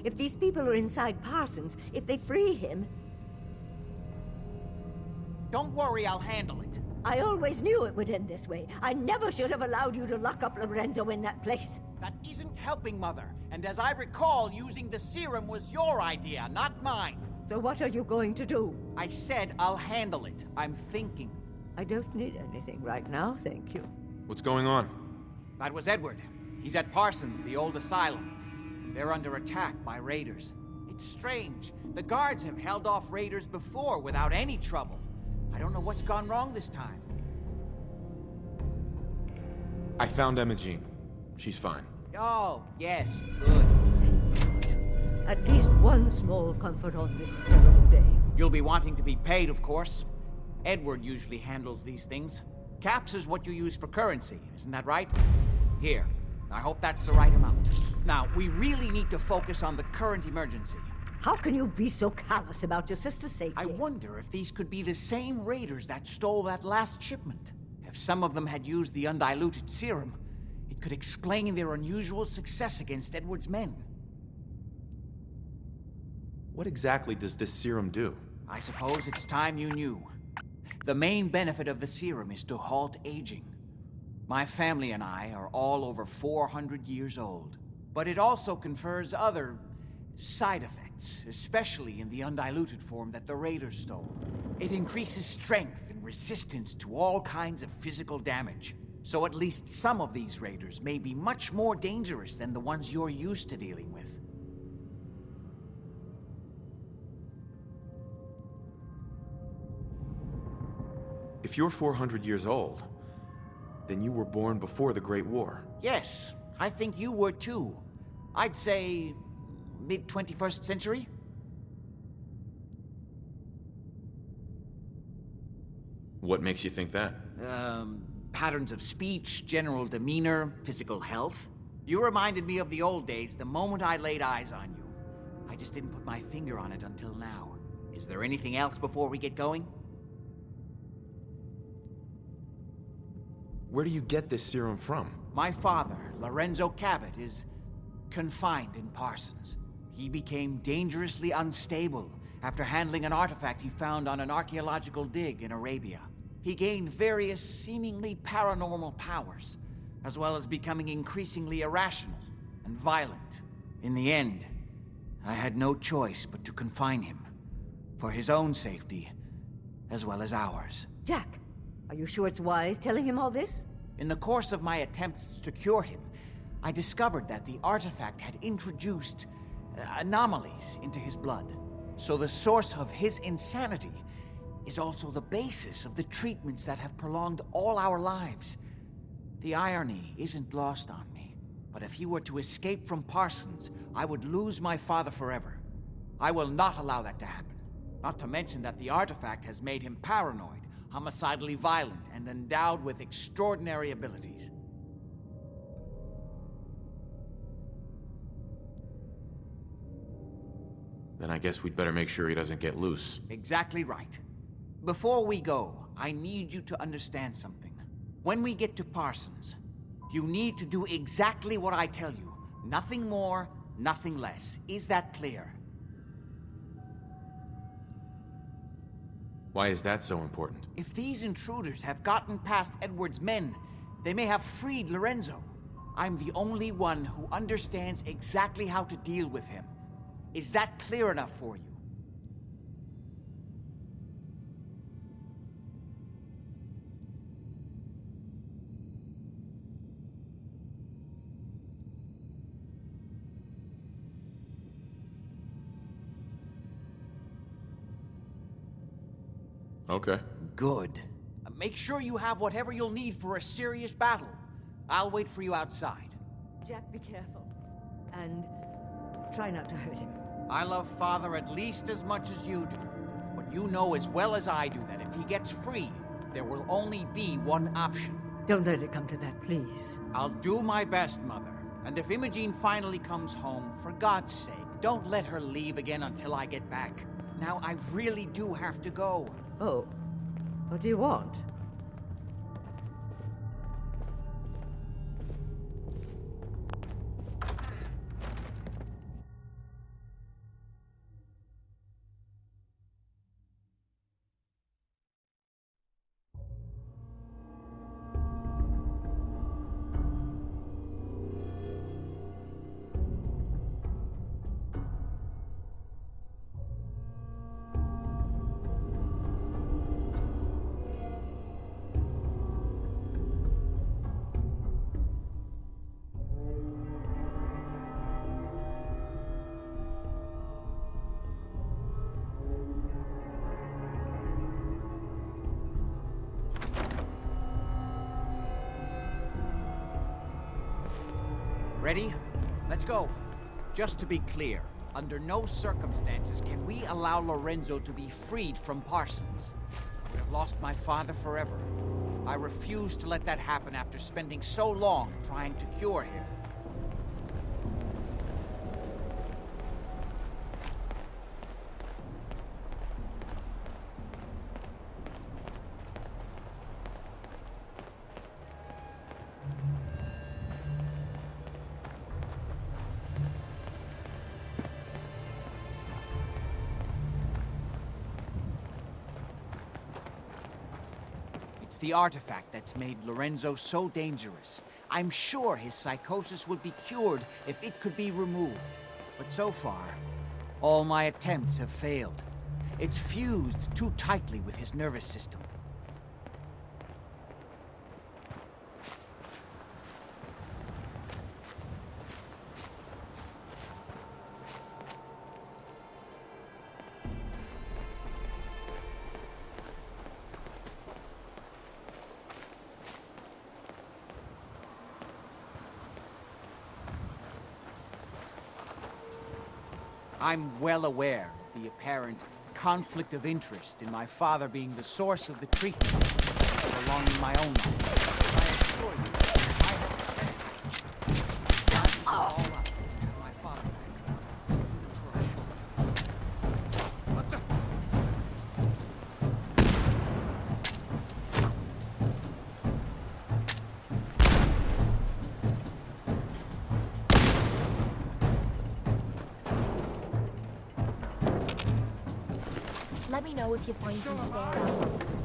If these people are inside Parsons, if they free him... Don't worry, I'll handle it. I always knew it would end this way. I never should have allowed you to lock up Lorenzo in that place. That isn't helping, Mother. And as I recall, using the serum was your idea, not mine. So what are you going to do? I said I'll handle it. I'm thinking. I don't need anything right now, thank you. What's going on? That was Edward. He's at Parsons, the old asylum. They're under attack by raiders. It's strange. The guards have held off raiders before without any trouble. I don't know what's gone wrong this time. I found Imogene. She's fine. Oh, yes, good. At least one small comfort on this terrible day. You'll be wanting to be paid, of course. Edward usually handles these things. Caps is what you use for currency, isn't that right? Here, I hope that's the right amount. Now, we really need to focus on the current emergency. How can you be so callous about your sister's safety? I wonder if these could be the same raiders that stole that last shipment. If some of them had used the undiluted serum, it could explain their unusual success against Edward's men. What exactly does this serum do? I suppose it's time you knew. The main benefit of the serum is to halt aging. My family and I are all over 400 years old. But it also confers other side effects, especially in the undiluted form that the raiders stole. It increases strength and resistance to all kinds of physical damage. So at least some of these raiders may be much more dangerous than the ones you're used to dealing with. If you're 400 years old, then you were born before the Great War. Yes, I think you were too. I'd say mid-21st century? What makes you think that? Patterns of speech, general demeanor, physical health. You reminded me of the old days the moment I laid eyes on you. I just didn't put my finger on it until now. Is there anything else before we get going? Where do you get this serum from? My father, Lorenzo Cabot, is confined in Parsons. He became dangerously unstable after handling an artifact he found on an archaeological dig in Arabia. He gained various seemingly paranormal powers, as well as becoming increasingly irrational and violent. In the end, I had no choice but to confine him, for his own safety, as well as ours. Jack, are you sure it's wise telling him all this? In the course of my attempts to cure him, I discovered that the artifact had introduced anomalies into his blood. So the source of his insanity is also the basis of the treatments that have prolonged all our lives. The irony isn't lost on me, but if he were to escape from Parsons, I would lose my father forever. I will not allow that to happen. Not to mention that the artifact has made him paranoid, homicidally violent, and endowed with extraordinary abilities. Then I guess we'd better make sure he doesn't get loose. Exactly right. Before we go, I need you to understand something. When we get to Parsons, you need to do exactly what I tell you. Nothing more, nothing less. Is that clear? Why is that so important? If these intruders have gotten past Edward's men, they may have freed Lorenzo. I'm the only one who understands exactly how to deal with him. Is that clear enough for you? Okay. Good. Make sure you have whatever you'll need for a serious battle. I'll wait for you outside. Jack, be careful. And try not to hurt him. I love Father at least as much as you do. But you know as well as I do that if he gets free, there will only be one option. Don't let it come to that, please. I'll do my best, Mother. And if Imogene finally comes home, for God's sake, don't let her leave again until I get back. Now, I really do have to go. Oh, what do you want? Ready? Let's go. Just to be clear, under no circumstances can we allow Lorenzo to be freed from Parsons. I would have lost my father forever. I refuse to let that happen after spending so long trying to cure him. It's the artifact that's made Lorenzo so dangerous. I'm sure his psychosis would be cured if it could be removed. But so far, all my attempts have failed. It's fused too tightly with his nervous system. I'm well aware of the apparent conflict of interest in my father being the source of the treatment prolonging my own life. I assure you, I have all up to my father. For a short. What the? Let me know if you find some spare ammo.